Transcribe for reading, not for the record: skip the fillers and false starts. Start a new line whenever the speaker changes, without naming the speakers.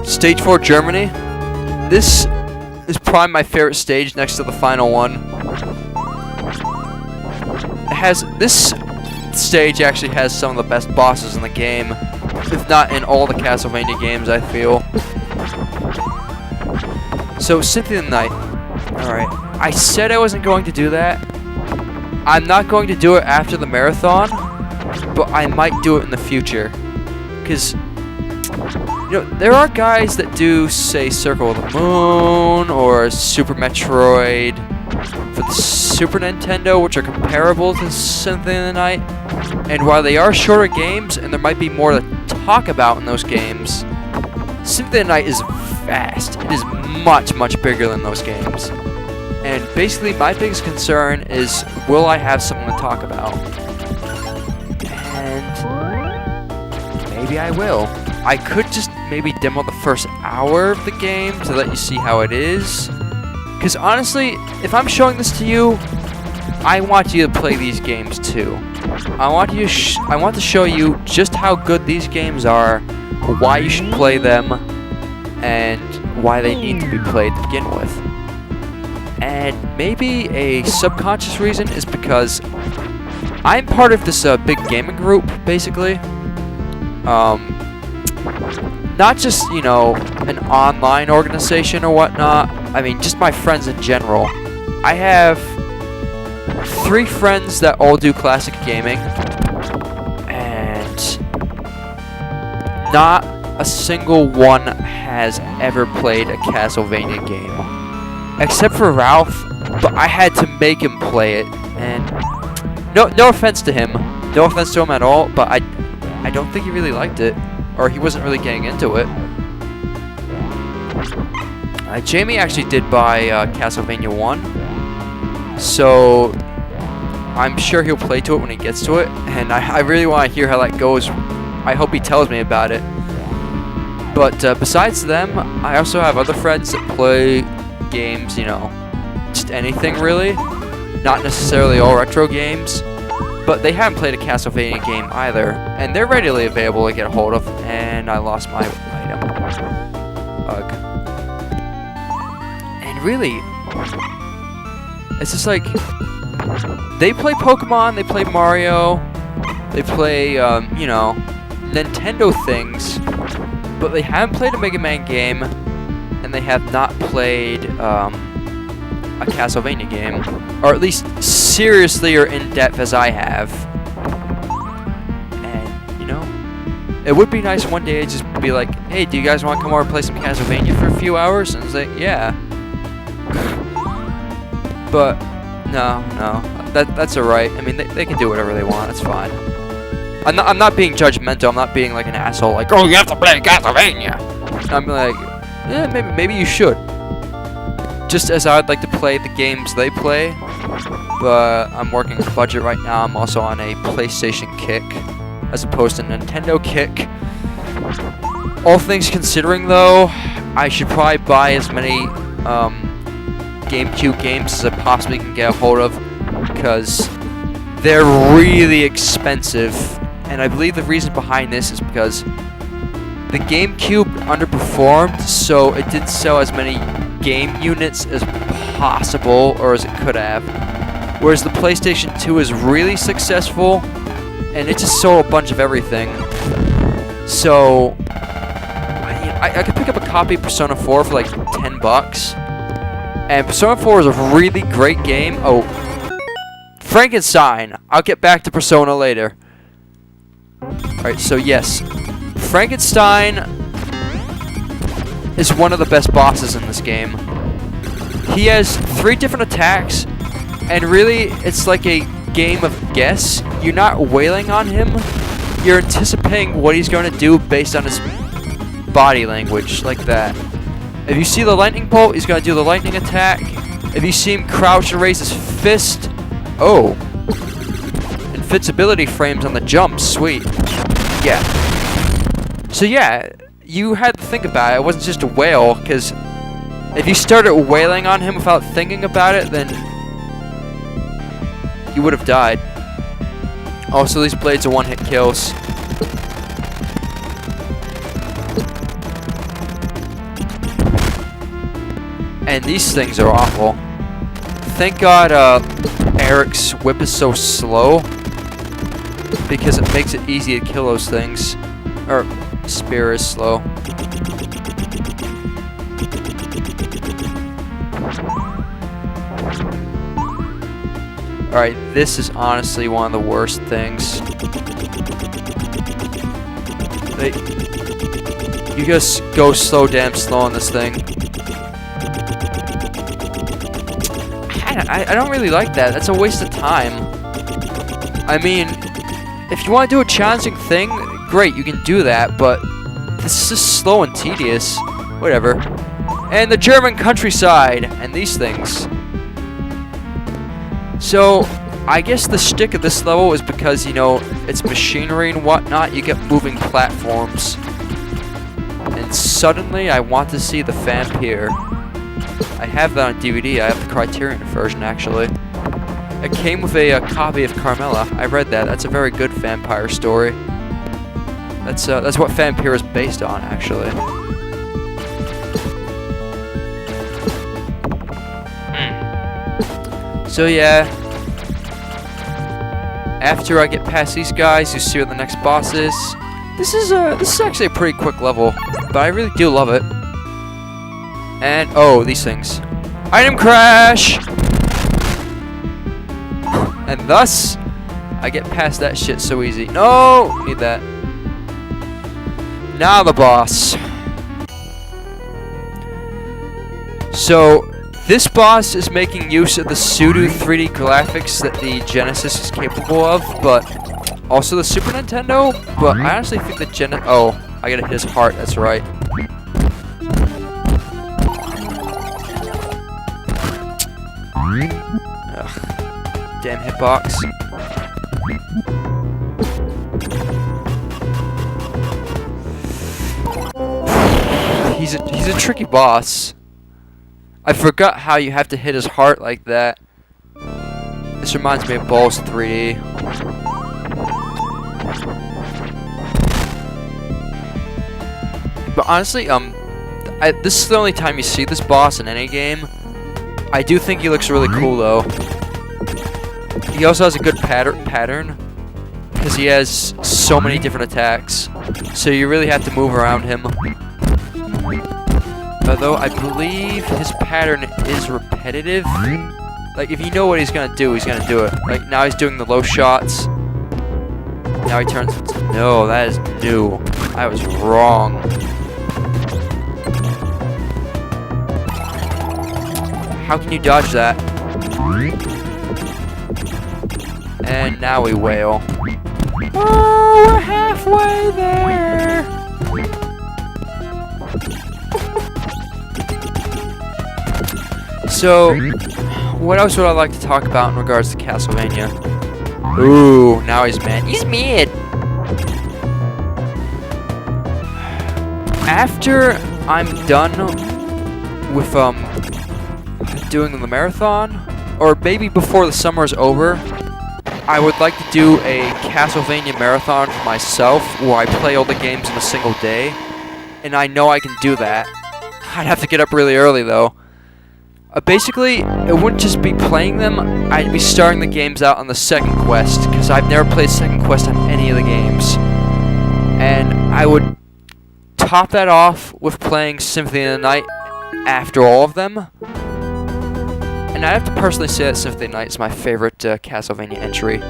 Stage 4 Germany. This is probably my favorite stage next to the final one. This stage actually has some of the best bosses in the game, if not in all the Castlevania games, I feel. So, Symphony of the Night. Alright, I said I wasn't going to do that. I'm not going to do it after the marathon, but I might do it in the future. Because, you know, there are guys that do, say, Circle of the Moon, or Super Metroid for the Super Nintendo, which are comparable to Symphony of the Night. And while they are shorter games, and there might be more to talk about in those games, Symphony of the Night is vast. It is much, much bigger than those games. And basically, my biggest concern is, will I have something to talk about? And maybe I will. I could just maybe demo the first hour of the game to let you see how it is. Because honestly, if I'm showing this to you, I want you to play these games too. I want to show you just how good these games are, why you should play them, and why they need to be played to begin with. And maybe a subconscious reason is because I'm part of this big gaming group, basically. Not just, you know, an online organization or whatnot. I mean, just my friends in general. I have 3 friends that all do classic gaming, and not a single one has ever played a Castlevania game. Except for Ralph, but I had to make him play it, and no offense to him. No offense to him at all, but I don't think he really liked it. Or he wasn't really getting into it. Jamie actually did buy Castlevania 1. So I'm sure he'll play to it when he gets to it. And I really want to hear how that goes. I hope he tells me about it. But besides them, I also have other friends that play games, you know, just anything really. Not necessarily all retro games. But they haven't played a Castlevania game either, and they're readily available to get a hold of, and I lost my item. Ugh. And really, it's just like, they play Pokemon, they play Mario, they play, you know, Nintendo things, but they haven't played a Mega Man game, and they have not played, a Castlevania game, or at least seriously or in depth as I have. And you know, it would be nice one day to just be like, hey, do you guys want to come over and play some Castlevania for a few hours? And it's like, yeah. But no, that's alright. I mean, they can do whatever they want. It's fine. I'm not being judgmental. I'm not being like an asshole. Like, oh, you have to play Castlevania. I'm like, yeah, maybe you should. Just as I'd like to play the games they play, but I'm working on a budget right now. I'm also on a PlayStation kick, as opposed to Nintendo kick. All things considering, though, I should probably buy as many GameCube games as I possibly can get a hold of, because they're really expensive. And I believe the reason behind this is because the GameCube underperformed, so it didn't sell as many game units as possible, or as it could have. Whereas the PlayStation 2 is really successful, and it just sold a bunch of everything. So, I could pick up a copy of Persona 4 for like $10. And Persona 4 is a really great game. Oh, Frankenstein! I'll get back to Persona later. Alright, so yes. Frankenstein is one of the best bosses in this game. He has 3 different attacks, and really, it's like a game of guess. You're not wailing on him, you're anticipating what he's going to do based on his body language, like that. If you see the lightning bolt, he's going to do the lightning attack. If you see him crouch and raise his fist, oh. Invincibility frames on the jump, sweet. Yeah. So yeah, you had to think about it. It wasn't just a wail, because if you started wailing on him without thinking about it, then you would have died. Also, these blades are one-hit kills. And these things are awful. Thank God Eric's whip is so slow, because it makes it easy to kill those things. Or, spear is slow. Alright, this is honestly one of the worst things. You just go so damn slow on this thing. I don't really like that. That's a waste of time. I mean, if you want to do a challenging thing, great, you can do that, but this is just slow and tedious. Whatever. And the German countryside, and these things. So, I guess the shtick of this level is because, you know, it's machinery and whatnot, you get moving platforms. And suddenly, I want to see the vampire. I have that on DVD. I have the Criterion version, actually. It came with a copy of Carmilla. I read that. That's a very good vampire story. That's what Vampire is based on, actually. So yeah, after I get past these guys, you see what the next boss is. This is actually a pretty quick level, but I really do love it. And oh, these things. Item crash! And thus, I get past that shit so easy. No! Need that. Now the boss. So, this boss is making use of the pseudo 3D graphics that the Genesis is capable of, but also the Super Nintendo. But I honestly think the oh, I gotta hit his heart, that's right. Ugh. Damn hitbox. He's a tricky boss. I forgot how you have to hit his heart like that. This reminds me of Balls 3D. But honestly, this is the only time you see this boss in any game. I do think he looks really cool though. He also has a good pattern because he has so many different attacks. So you really have to move around him. Although I believe his pattern is repetitive. Like if you know what he's gonna do it. Like now he's doing the low shots. Now he turns into... No, that is new. I was wrong. How can you dodge that? And now we wail. Oh, we're halfway there! So, what else would I like to talk about in regards to Castlevania? Ooh, now he's mad. He's mad! After I'm done with, doing the marathon, or maybe before the summer is over, I would like to do a Castlevania marathon for myself, where I play all the games in a single day, and I know I can do that. I'd have to get up really early, though. Basically, it wouldn't just be playing them, I'd be starting the games out on the second quest, because I've never played second quest on any of the games. And I would top that off with playing Symphony of the Night after all of them. And I have to personally say that Symphony of the Night is my favorite Castlevania entry.